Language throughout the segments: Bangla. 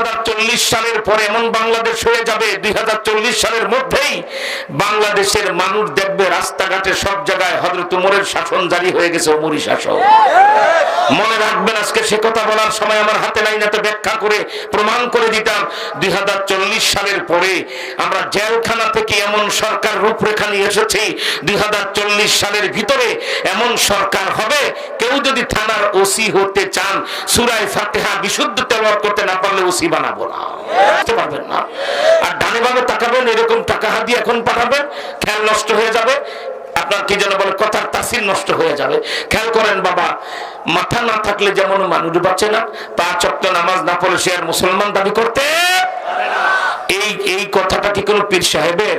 2040 সালের পরে এমন বাংলাদেশ হয়ে যাবে, 2040 সালের মধ্যেই বাংলাদেশের মানুষ দেখবে রাস্তাঘাটে সব জায়গায় হযরত ওমরের শাসন জারি হয়ে গেছে, ওমরি শাসন। মনে রাখবেন, আজকে সে কথা বলার সময় আমার হাতে নাই, না তো ব্যাখ্যা করে প্রমাণ করে দিতাম। 2040 সালের পরে আমরা জেলখানা থেকে এমন সরকার রূপরেখা নিয়ে এসেছি, 2040 সালের ভিতরে এমন সরকার হবে, কেউ যদি থানার ওসি হতে চান সূরা ফাতিহা বিশুদ্ধ তেলাওয়াত করতে না পারলে ওসি বানাবো না, বুঝতে পারবেন না। আর ডানে বামে তাকাবেন, এরকম টাকা হাদিয়া এখন পাঠাবেন, খেয়াল নষ্ট হয়ে যাবে। আপনার কি যেন বলে, কথার তাসির নষ্ট হয়ে যাবে। খেয়াল করেন বাবা, মাথা না থাকলে যেমন মানুষ বাঁচে না, 5 ওয়াক্ত নামাজ না পড়লে সে আর মুসলমান দাবি করতে পারে না। এই কথাটা কি কোন পীর সাহেবের?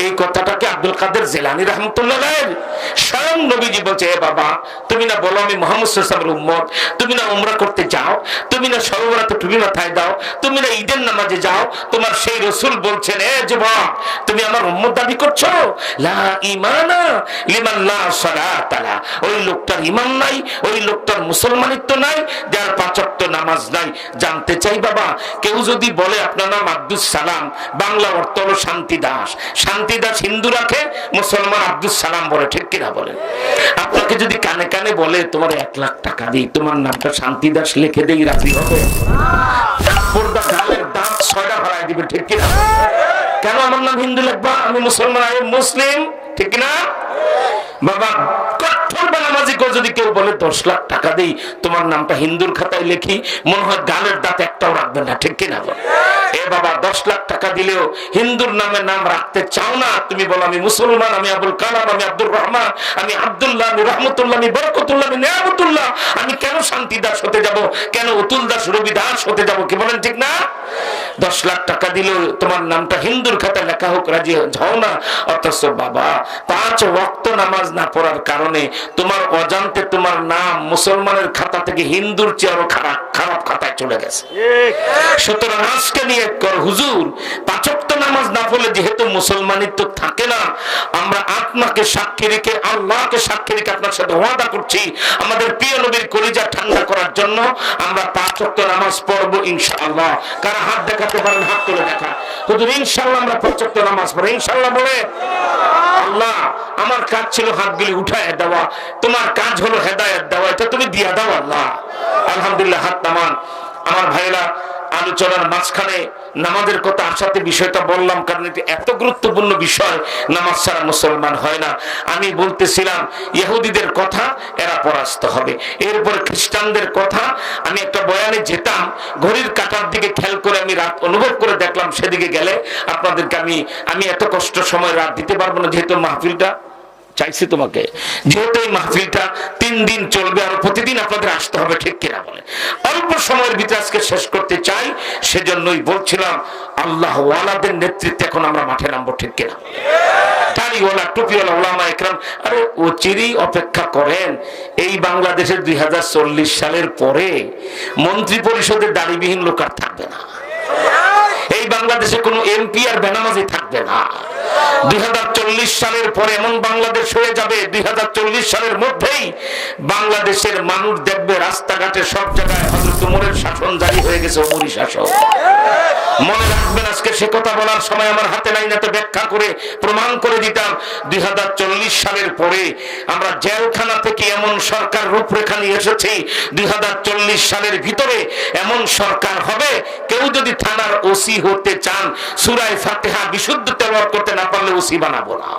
এই কথাটাকে আব্দুল কাদের জিলানী রাহমাতুল্লাহ আলাইহি স্বয়ং নবীজি বলছে, এ বাবা, তুমি না বলো আমি মুহাম্মদ সাল্লাল্লাহু আলাইহি ওয়াসাল্লামের উম্মত, তুমি না উমরা করতে যাও, তুমি না শবে বরাতে টুপি মাথায় দাও, তুমি না ঈদের নামাজে যাও, তোমার সেই রাসূল বলছেন, এ যুবক, তুমি আমার উম্মত দাবি করছো? লা ঈমানা লিমান লা সালাতা লা। ওই লোকটার ঈমান নাই, ওই লোকটার মুসলমানিত্ব নাই, যার 5 ওয়াক্ত নামাজ নাই। জানতে চাই বাবা, কেউ যদি বলে আপনার নাম আব্দুস সালাম, বাংলা অর্থ হলো শান্তি দাস, শান্তি দাস হিন্দু রাখে, মুসলমান আব্দুস সালাম বলে, ঠিক কিনা বলেন? আপনাকে যদি কানে কানে বলে তোমার 1 লাখ টাকা দিই, তোমার নামটা শান্তি দাস লিখে দেই, রাজি হবে? গালের দাঁত 6টা ফেলাই দিবে, ঠিক কিনা? কেন আমার নাম হিন্দু লিখবা, আমি মুসলমান, আমি মুসলিম, ঠিক না বাবা? কঠোর নামাজি যদি কেউ বলে 10 লাখ টাকা দেই, তোমার নামটা হিন্দুর খাতায় লিখি, মনে হয় গালের দাঁত একটাও রাখবেন না, ঠিক কিনা বল? এ বাবা, 10 লাখ টাকা দিলেও হিন্দুর নামে নাম রাখতে চাও না, তুমি বলো আমি মুসলমান, আমি আবুল কালাম, আমি আব্দুর রহমান, আমি আব্দুল্লাহ, আমি রহমতুল্লাহ, আমি বরকতুল্লাহ, আমি নিয়ামতুল্লাহ, আমি কেন শান্তি দাস হতে যাব, কেন অতুল দাস রবি দাস হতে যাব? কি বলেন, ঠিক না? 10 লাখ টাকা দিলেও তোমার নামটা হিন্দুর খাতায় লেখা হোক, রাজি হও না। অথচ বাবা, 5 ওয়াক্ত নামাজ না পড়ার কারণে তোমার অজান্তে তোমার নাম মুসলমানের খাতা থেকে হিন্দুর চেয়ে আরো খারাপ খাতায় চলে গেছে। সুতরাং আজকে নিয়ে কর, হুজুর 5 ওয়াক্ত নামাজ না পড়লে যেহেতু মুসলমানিত্ব থাকে না, আমরা আপনাকে সাক্ষী রেখে, আল্লাহকে সাক্ষী রেখে আপনার সাথে ওয়াদা করছি, আমাদের প্রিয় নবীর কলিজা ঠান্ডা করার জন্য আমরা 5 ওয়াক্ত নামাজ পড়বো ইনশাআল্লাহ। কারা হাত দেখাতে পারেন? হাত তুলে দেখা। হুজুর ইনশাআল্লাহ আমরা 5 ওয়াক্ত নামাজ পড়ব ইনশাআল্লাহ বলে। আল্লাহ, আমার কাজ ছিল হাতগুলি উঠায় দেওয়া, তোমার কাজ হলো হেদায়েত দেওয়া, এটা তুমি দিয়া দাও আল্লাহ। আলহামদুলিল্লাহ, হাত নামান। আমার ভাইরা, আলোচনার মাঝখানে নামাজের কথা আসাতে বিষয়টা বললাম, কারণ এটি এত গুরুত্বপূর্ণ বিষয়, নামাজ ছাড়া মুসলমান হয় না। আমি বলতেছিলাম ইহুদিদের কথা, এরা পরাস্ত হবে। এরপরে খ্রিস্টানদের কথা। আমি একটা বয়ানে যেতাম, ঘড়ির কাঁটার দিকে খেয়াল করে আমি রাত অনুভব করে দেখলাম, সেদিকে গেলে আপনাদেরকে আমি এত কষ্ট সময় রাত দিতে পারবো না, যেহেতু মাহফিলটা চাইছি তোমাকে, যেহেতু এই মাহফিলটা 3 দিন চলবে, আর প্রতিদিন আপনাদের আসতে হবে, ঠিক কিনা বলে? অল্প সময়ের ভিতরে আজকে শেষ করতে চাই, সেজন্যই বলছিলাম আল্লাহ ওয়ালাদের নেতৃত্বে এখন আমরা মাঠে নামবো, ঠিক কিনা? দাড়িওয়ালা টুপিওয়ালা ওলামা একরাম, আরে ও চিরি অপেক্ষা করেন। এই বাংলাদেশের 2040 সালের পরে মন্ত্রী পরিষদের দাড়িবিহীন লোক আর থাকবে না। এই বাংলাদেশে কোনো এমপি আর বেনামাজি থাকবে না। 2040 সালের পরে এমন বাংলাদেশ হয়ে যাবে, 2040 সালের মধ্যেই বাংলাদেশের মানুষ দেখবে রাস্তাঘাটে সব জায়গায় হযরত ওমরের শাসন জারি হয়ে গেছে, ওমরি শাসন। মনে রাখবেন, আজকে সে কথা বলার সময় আমার হাতে নাই, না তো ব্যাখ্যা করে প্রমাণ করে দিতাম। 2040 সালের পরে আমরা জেলখানা থেকে এমন সরকার রূপরেখা নিয়ে এসেছি, 2040 সালের ভিতরে এমন সরকার হবে, কেউ যদি থানার ওসি হতে চান সূরা ফাতিহা বিশুদ্ধ তেলাওয়াত করতে না পারলে ওসি বানাবো না।